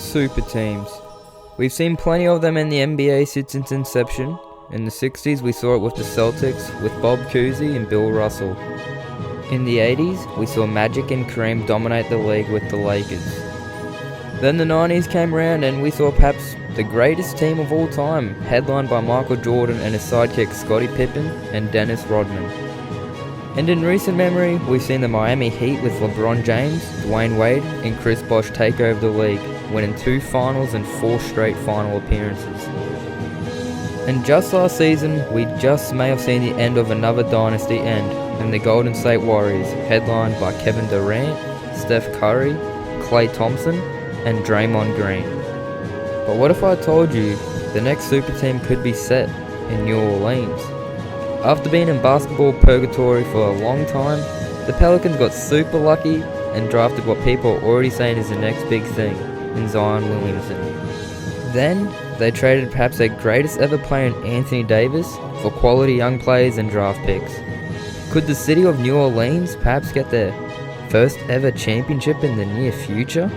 super teams. We've seen plenty of them in the NBA since its inception. In the 60s we saw it with the Celtics, with Bob Cousy and Bill Russell. In the 80s we saw Magic and Kareem dominate the league with the Lakers. Then the 90s came around and we saw perhaps the greatest team of all time, headlined by Michael Jordan and his sidekick Scottie Pippen and Dennis Rodman. And in recent memory, we've seen the Miami Heat with LeBron James, Dwayne Wade and Chris Bosh take over the league, winning 2 finals and 4 straight final appearances. And just last season, we just may have seen the end of another dynasty end, and the Golden State Warriors, headlined by Kevin Durant, Steph Curry, Klay Thompson and Draymond Green. But what if I told you the next super team could be set in New Orleans? After being in basketball purgatory for a long time, the Pelicans got super lucky and drafted what people are already saying is the next big thing in Zion Williamson. Then, they traded perhaps their greatest ever player in Anthony Davis for quality young players and draft picks. Could the city of New Orleans perhaps get their first ever championship in the near future?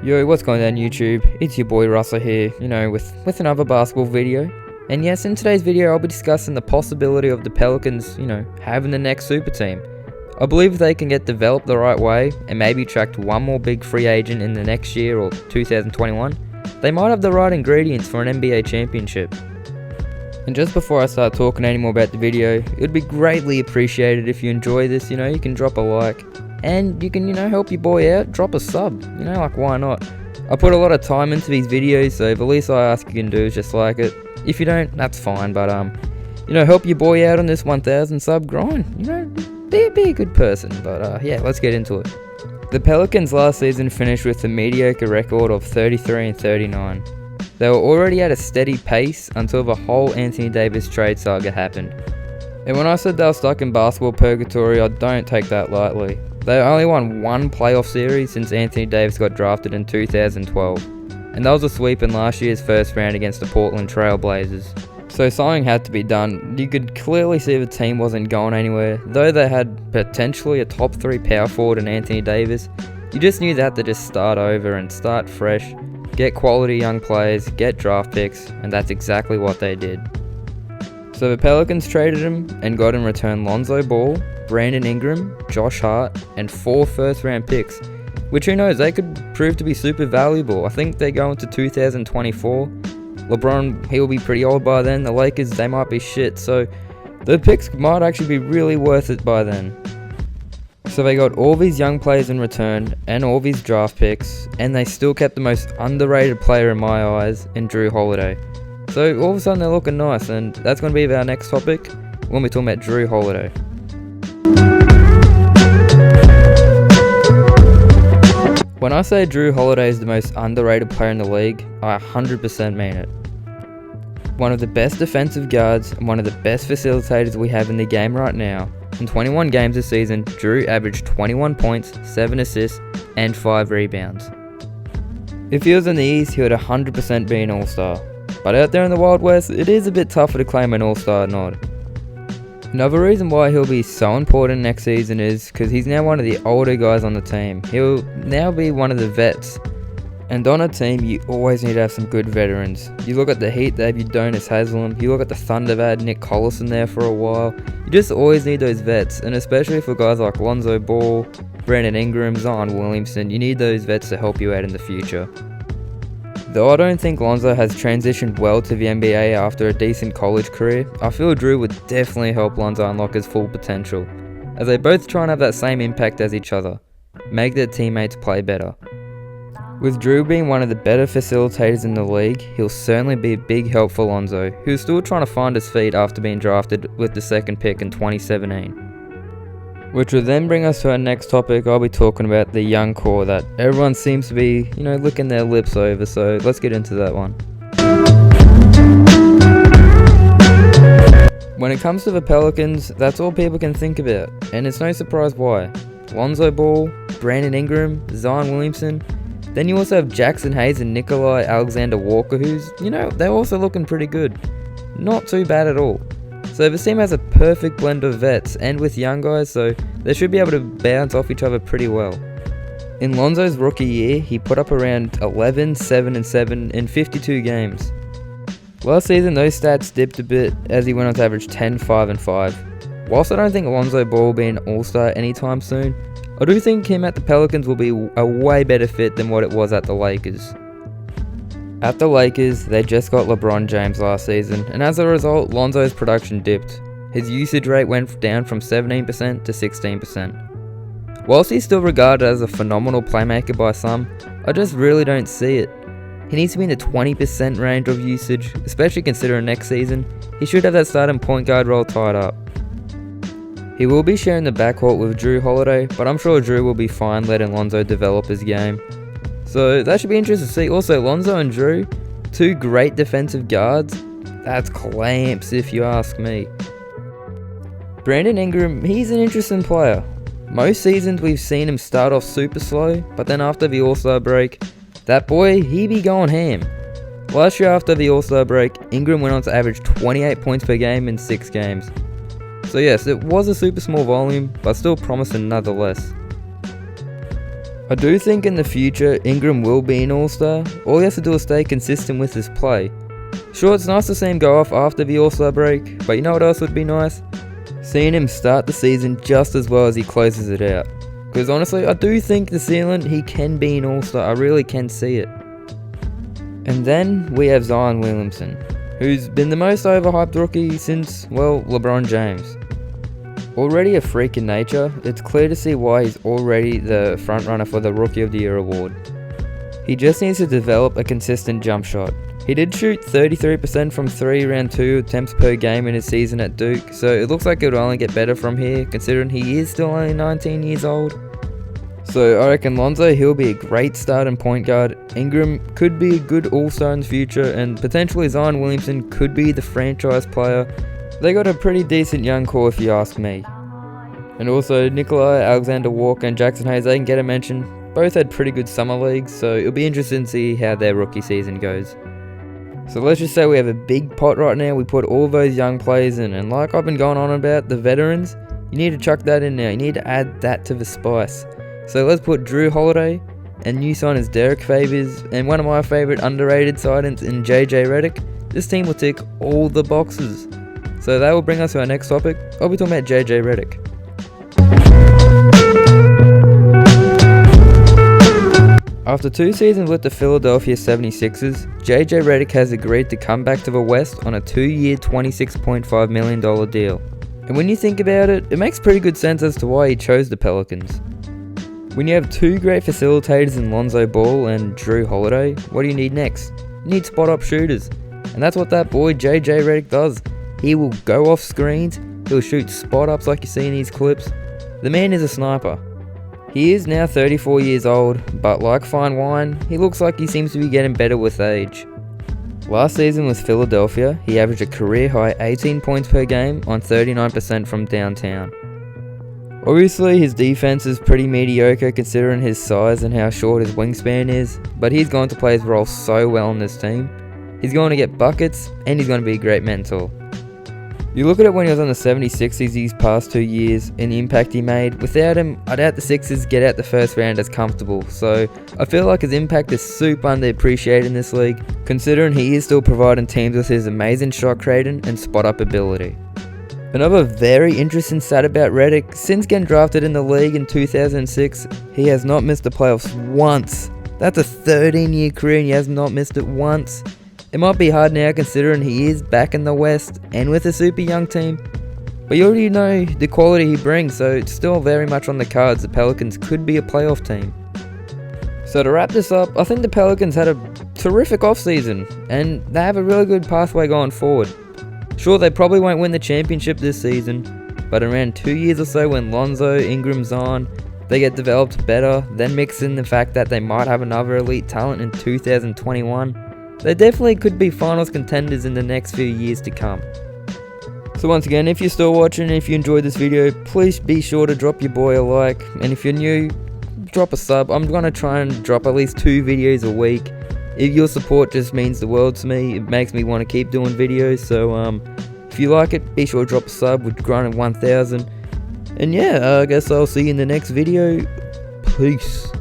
Yo, what's going on YouTube? It's your boy Russo here, with another basketball video. And yes, in today's video I'll be discussing the possibility of the Pelicans, having the next super team. I believe if they can get developed the right way and maybe attract one more big free agent in the next year or 2021, they might have the right ingredients for an NBA championship. And just before I start talking any more about the video, it would be greatly appreciated if you enjoy this, you can drop a like. And you can, help your boy out, drop a sub, why not? I put a lot of time into these videos, so the least I ask you can do is just like it. If you don't, that's fine, but help your boy out on this 1,000 sub grind, be a good person, but yeah, let's get into it. The Pelicans last season finished with a mediocre record of 33-39. They were already at a steady pace until the whole Anthony Davis trade saga happened. And when I said they were stuck in basketball purgatory, I don't take that lightly. They only won one playoff series since Anthony Davis got drafted in 2012, and that was a sweep in last year's first round against the Portland Trail Blazers. So something had to be done. You could clearly see the team wasn't going anywhere. Though they had potentially a top 3 power forward in Anthony Davis, you just knew they had to just start over and start fresh, get quality young players, get draft picks, and that's exactly what they did. So the Pelicans traded him and got in return Lonzo Ball, Brandon Ingram, Josh Hart, and 4 first-round picks, which who knows, they could prove to be super valuable. I think they go into 2024. LeBron, he'll be pretty old by then. The Lakers, they might be shit, so the picks might actually be really worth it by then. So they got all these young players in return, and all these draft picks, and they still kept the most underrated player in my eyes, in Jrue Holiday. So all of a sudden they're looking nice, and that's going to be our next topic when we're talking about Jrue Holiday. When I say Jrue Holiday is the most underrated player in the league, I 100% mean it. One of the best defensive guards and one of the best facilitators we have in the game right now. In 21 games this season, Jrue averaged 21 points, 7 assists, and 5 rebounds. If he was in the East, he would 100% be an All-Star. But out there in the Wild West, it is a bit tougher to claim an All-Star nod. Another reason why he'll be so important next season is because he's now one of the older guys on the team. He'll now be one of the vets. And on a team, you always need to have some good veterans. You look at the Heat, they have Udonis Haslem. You look at the Thunder, they had Nick Collison there for a while. You just always need those vets, and especially for guys like Lonzo Ball, Brandon Ingram, Zion Williamson, you need those vets to help you out in the future. Though I don't think Lonzo has transitioned well to the NBA after a decent college career, I feel Jrue would definitely help Lonzo unlock his full potential, as they both try and have that same impact as each other, make their teammates play better. With Jrue being one of the better facilitators in the league, he'll certainly be a big help for Lonzo, who's still trying to find his feet after being drafted with the 2nd pick in 2017. Which will then bring us to our next topic. I'll be talking about the young core that everyone seems to be, licking their lips over, so let's get into that one. When it comes to the Pelicans, that's all people can think about, and it's no surprise why. Lonzo Ball, Brandon Ingram, Zion Williamson, then you also have Jackson Hayes and Nikolai Alexander Walker, who's, they're also looking pretty good. Not too bad at all. So this team has a perfect blend of vets and with young guys, so they should be able to bounce off each other pretty well. In Lonzo's rookie year, he put up around 11, 7 and 7 in 52 games. Last season, those stats dipped a bit as he went on to average 10, 5 and 5. Whilst I don't think Lonzo Ball will be an all-star anytime soon, I do think him at the Pelicans will be a way better fit than what it was at the Lakers. At the Lakers, they just got LeBron James last season, and as a result, Lonzo's production dipped. His usage rate went down from 17% to 16%. Whilst he's still regarded as a phenomenal playmaker by some, I just really don't see it. He needs to be in the 20% range of usage, especially considering next season, he should have that starting point guard role tied up. He will be sharing the backcourt with Jrue Holiday, but I'm sure Jrue will be fine letting Lonzo develop his game. So that should be interesting to see. Also, Lonzo and Jrue, two great defensive guards. That's clamps if you ask me. Brandon Ingram, he's an interesting player. Most seasons we've seen him start off super slow, but then after the All-Star break, that boy, he be going ham. Last year after the All-Star break, Ingram went on to average 28 points per game in 6 games. So yes, it was a super small volume, but still promising nonetheless. I do think in the future, Ingram will be an all-star. All he has to do is stay consistent with his play. Sure, it's nice to see him go off after the all-star break, but you know what else would be nice? Seeing him start the season just as well as he closes it out. Because honestly, I do think the ceiling, he can be an all-star. I really can see it. And then we have Zion Williamson, who's been the most overhyped rookie since, well, LeBron James. Already a freak in nature, it's clear to see why he's already the frontrunner for the Rookie of the Year award. He just needs to develop a consistent jump shot. He did shoot 33% from 3 around 2 attempts per game in his season at Duke, so it looks like it'll only get better from here, considering he is still only 19 years old. So I reckon Lonzo, he'll be a great starting point guard. Ingram could be a good all-star in the future, and potentially Zion Williamson could be the franchise player. They got a pretty decent young core if you ask me. And also Nikolai, Alexander Walker and Jackson Hayes, they can get a mention. Both had pretty good summer leagues, so it'll be interesting to see how their rookie season goes. So let's just say we have a big pot right now. We put all those young players in, and like I've been going on about, the veterans, you need to chuck that in now. You need to add that to the spice. So let's put Jrue Holiday and new signers Derek Favors and one of my favourite underrated signings in JJ Redick. This team will tick all the boxes. So that will bring us to our next topic. I'll be talking about JJ Redick. After 2 seasons with the Philadelphia 76ers, JJ Redick has agreed to come back to the West on a 2-year $26.5 million deal. And when you think about it, it makes pretty good sense as to why he chose the Pelicans. When you have 2 great facilitators in Lonzo Ball and Jrue Holiday, what do you need next? You need spot-up shooters. And that's what that boy JJ Redick does. He will go off screens, he'll shoot spot-ups like you see in these clips. The man is a sniper. He is now 34 years old, but like fine wine, he looks like he seems to be getting better with age. Last season with Philadelphia, he averaged a career-high 18 points per game on 39% from downtown. Obviously, his defense is pretty mediocre considering his size and how short his wingspan is, but he's going to play his role so well in this team. He's going to get buckets, and he's going to be a great mentor. You look at it when he was on the 76ers these past 2 years and the impact he made. Without him, I doubt the Sixers get out the first round as comfortable, so I feel like his impact is super underappreciated in this league, considering he is still providing teams with his amazing shot creating and spot-up ability. Another very interesting stat about Redick, since getting drafted in the league in 2006, he has not missed the playoffs once. That's a 13-year career and he has not missed it once. It might be hard now considering he is back in the West and with a super young team, but you already know the quality he brings, so it's still very much on the cards the Pelicans could be a playoff team. So to wrap this up, I think the Pelicans had a terrific offseason and they have a really good pathway going forward. Sure, they probably won't win the championship this season, but around 2 years or so when Lonzo, Ingram's on, they get developed better, then mix in the fact that they might have another elite talent in 2021, they definitely could be finals contenders in the next few years to come. So once again, if you're still watching, if you enjoyed this video, please be sure to drop your boy a like, and if you're new, drop a sub. I'm going to try and drop at least 2 videos a week. If your support just means the world to me, it makes me want to keep doing videos, so If you like it, be sure to drop a sub. We've granted 1,000. And yeah, I guess I'll see you in the next video. Peace.